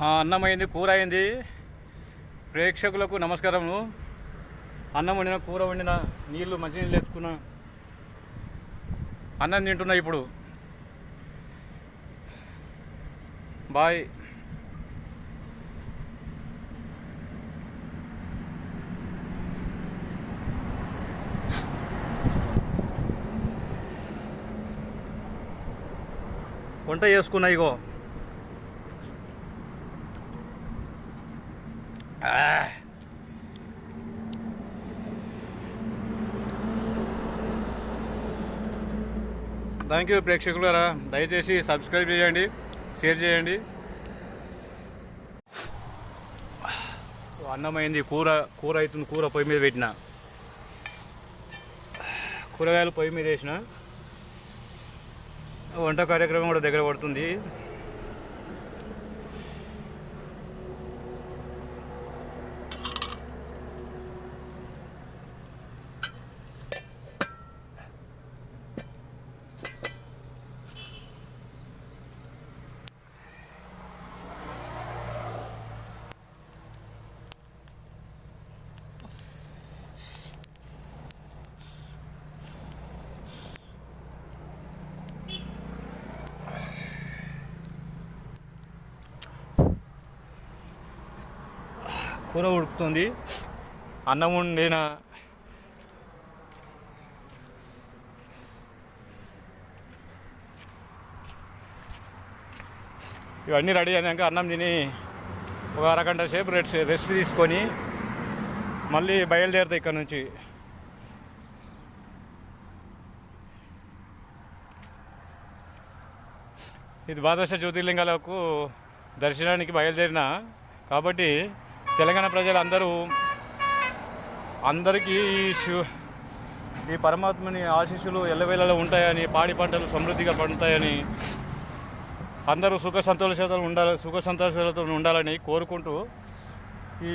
అన్నమైంది, కూర అయింది. ప్రేక్షకులకు నమస్కారము. అన్నం వండిన, కూర వండిన, నీళ్ళు మంచినీళ్ళు ఎత్తుకున్నా, అన్నం తింటున్నా. ఇప్పుడు బాయ్. వంట చేసుకున్నా. ఇగో థ్యాంక్ యూ ప్రేక్షకులారా. దయచేసి సబ్స్క్రైబ్ చేయండి, షేర్ చేయండి. అన్నమైంది, కూర అవుతుంది. కూర పొయ్యి మీద పెట్టిన, కూరగాయలు పొయ్యి మీద వేసిన. వంట కార్యక్రమం కూడా దగ్గర పడుతుంది. కూర ఉడుకుతుంది, అన్నం వండిన. ఇవన్నీ రెడీ అయినాక అన్నం తిని ఒక అరగంట సేపు రెస్ట్ తీసుకొని మళ్ళీ బయలుదేరుతాయి ఇక్కడ నుంచి. ఇది ద్వాదశ జ్యోతిర్లింగాలకు దర్శనానికి బయలుదేరిన కాబట్టి తెలంగాణ అందరికీ ఈ పరమాత్మని ఆశీస్సులు ఎల్లవేళలో ఉంటాయని, పాడి పంటలు సమృద్ధిగా పండుతాయని, అందరూ సుఖ సంతోషాలతో ఉండాలని కోరుకుంటూ ఈ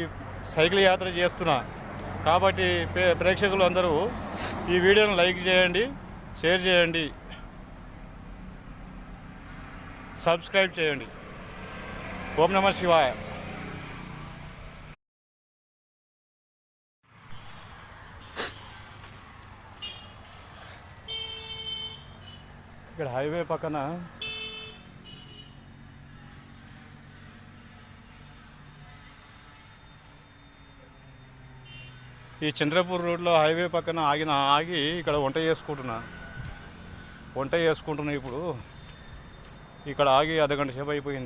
సైకిల్ యాత్ర చేస్తున్నా. కాబట్టి ప్రేక్షకులు అందరూ ఈ వీడియోను లైక్ చేయండి, షేర్ చేయండి, సబ్స్క్రైబ్ చేయండి. ఓం నమః శివాయ. ఇక్కడ హైవే పక్కన ఈ చంద్రపూర్ రోడ్లో హైవే పక్కన ఆగి ఇక్కడ వంట చేసుకుంటున్నా. ఇప్పుడు ఇక్కడ ఆగి అర్ధగంట సేపు అయిపోయింది.